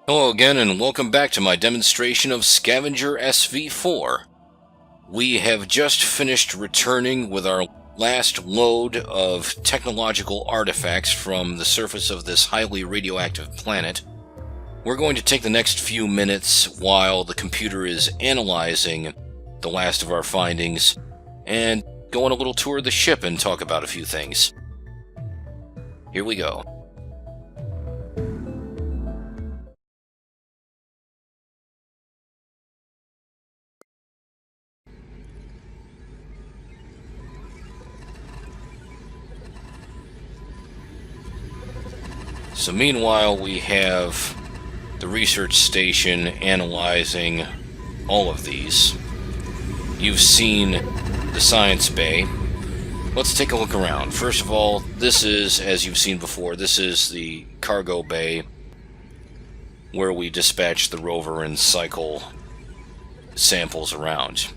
Hello again, and welcome back to my demonstration of SCAVENGER SV-4. We have just finished returning with our last load of technological artifacts from the surface of this highly radioactive planet. We're going to take the next few minutes while the computer is analyzing the last of our findings and go on a little tour of the ship and talk about a few things. Here we go. So meanwhile, we have the research station analyzing all of these. You've seen the science bay. Let's take a look around. First of all, this is, as you've seen before, this is the cargo bay where we dispatch the rover and cycle samples around.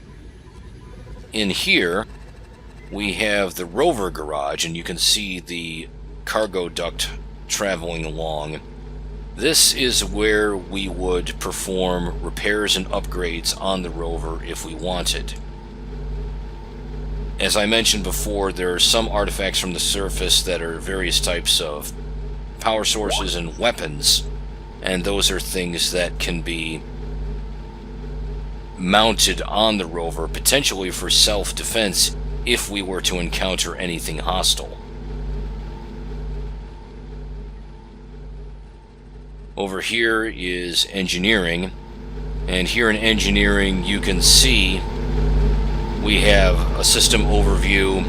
In here, we have the rover garage, and you can see the cargo duct traveling along. This is where we would perform repairs and upgrades on the rover if we wanted. As I mentioned before, there are some artifacts from the surface that are various types of power sources and weapons, and those are things that can be mounted on the rover, potentially for self-defense if we were to encounter anything hostile. Over here is engineering, and here in engineering you can see we have a system overview.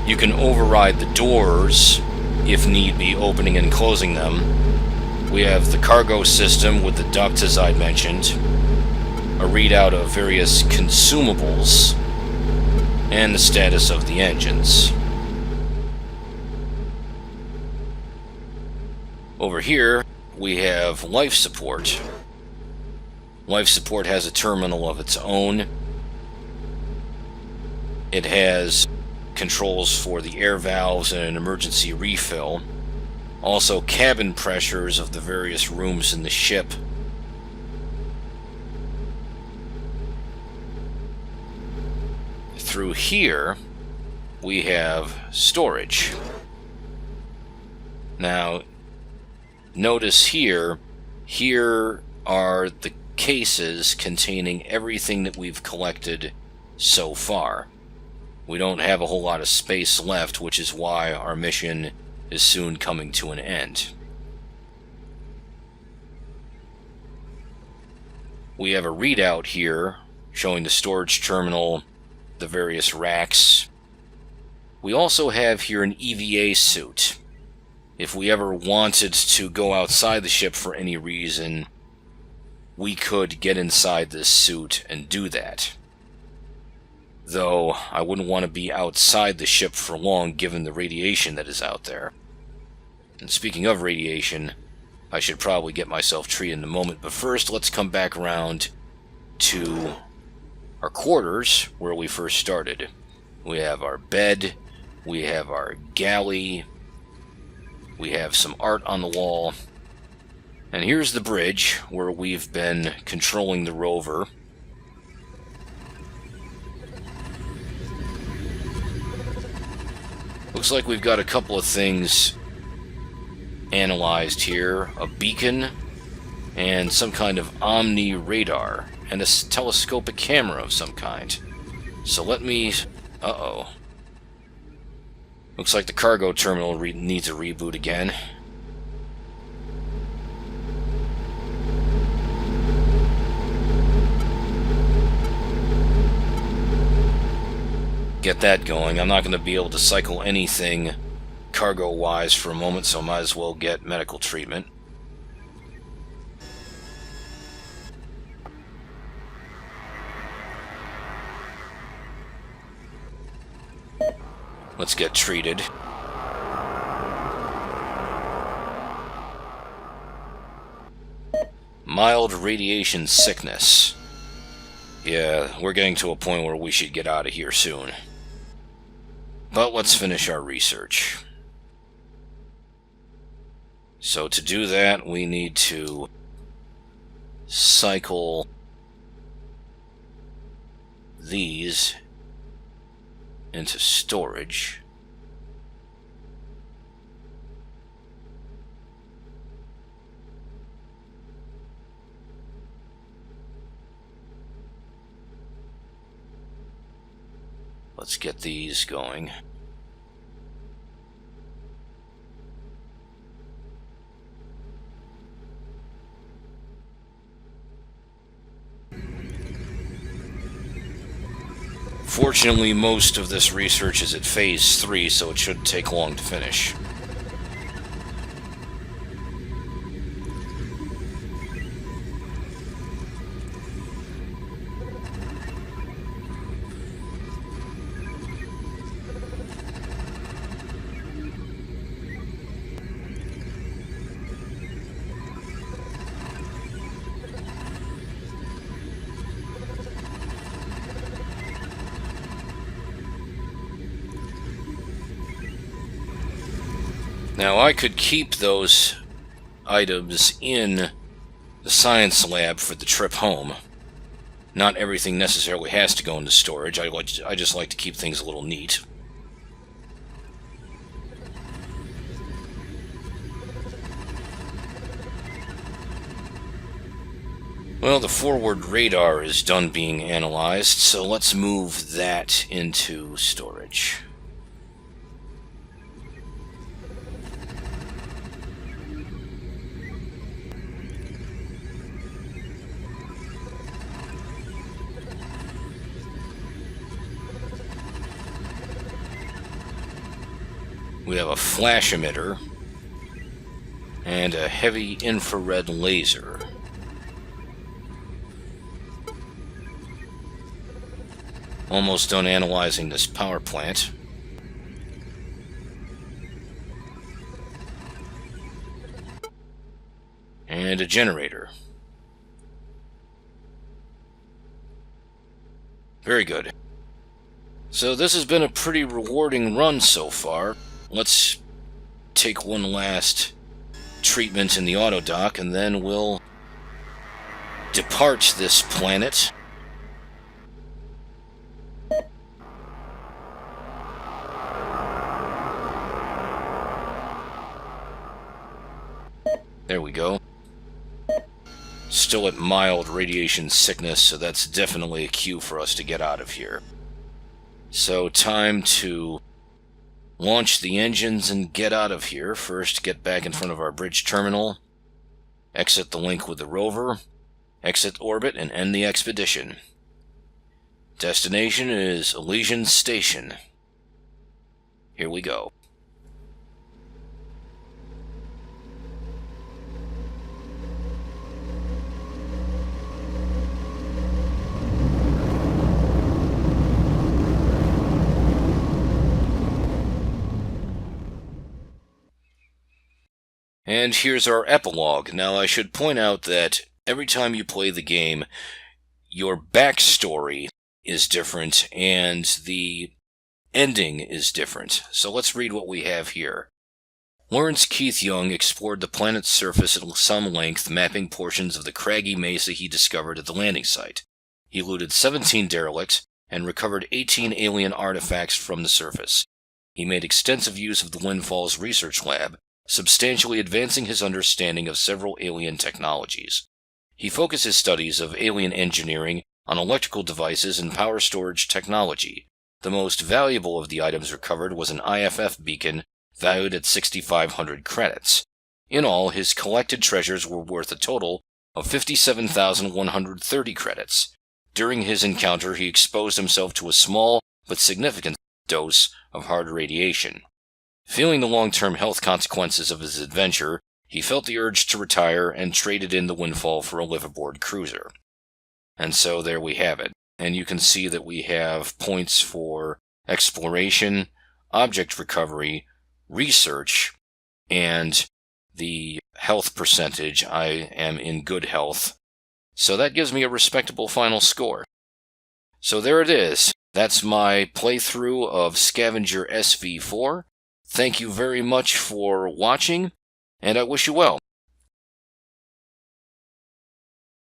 You can override the doors if need be, opening and closing them. We have the cargo system with the ducts, as I mentioned, a readout of various consumables, and the status of the engines. Over here we have life support. Life support has a terminal of its own. It has controls for the air valves and an emergency refill. Also cabin pressures of the various rooms in the ship. Through here, we have storage. Now, notice here are the cases containing everything that we've collected so far. We don't have a whole lot of space left, which is why our mission is soon coming to an end. We have a readout here showing the storage terminal, the various racks. We also have here an EVA suit. If we ever wanted to go outside the ship for any reason, we could get inside this suit and do that. Though, I wouldn't want to be outside the ship for long given the radiation that is out there. And speaking of radiation, I should probably get myself treated in a moment, but first let's come back around to our quarters where we first started. We have our bed, we have our galley, we have some art on the wall, and here's the bridge where we've been controlling the rover. Looks like we've got a couple of things analyzed here. A beacon and some kind of omni radar and a telescopic camera of some kind. So let me... uh-oh. Looks like the cargo terminal needs a reboot again. Get that going. I'm not going to be able to cycle anything cargo-wise for a moment, so I might as well get medical treatment. Let's get treated. Mild radiation sickness. Yeah, we're getting to a point where we should get out of here soon. But let's finish our research. So to do that, we need to cycle these into storage. Let's get these going. Fortunately, most of this research is at phase 3, so it shouldn't take long to finish. Now, I could keep those items in the science lab for the trip home. Not everything necessarily has to go into storage. I just like to keep things a little neat. Well, the forward radar is done being analyzed, so let's move that into storage. We have a flash emitter and a heavy infrared laser. Almost done analyzing this power plant. And a generator. Very good. So this has been a pretty rewarding run so far. Let's take one last treatment in the auto dock, and then we'll depart this planet. There we go. Still at mild radiation sickness, so that's definitely a cue for us to get out of here. So time to launch the engines and get out of here. First, get back in front of our bridge terminal, exit the link with the rover, exit orbit, and end the expedition. Destination is Elysian Station. Here we go. And here's our epilogue. Now, I should point out that every time you play the game, your backstory is different and the ending is different. So let's read what we have here. Lawrence Keith Young explored the planet's surface at some length, mapping portions of the craggy mesa he discovered at the landing site. He looted 17 derelicts and recovered 18 alien artifacts from the surface. He made extensive use of the Windfall's research lab, substantially advancing his understanding of several alien technologies. He focused his studies of alien engineering on electrical devices and power storage technology. The most valuable of the items recovered was an IFF beacon valued at 6,500 credits. In all, his collected treasures were worth a total of 57,130 credits. During his encounter, he exposed himself to a small but significant dose of hard radiation. Feeling the long-term health consequences of his adventure, he felt the urge to retire and traded in the Windfall for a liveaboard cruiser. And so there we have it. And you can see that we have points for exploration, object recovery, research, and the health percentage. I am in good health. So that gives me a respectable final score. So there it is. That's my playthrough of Scavenger SV-4. Thank you very much for watching, and I wish you well.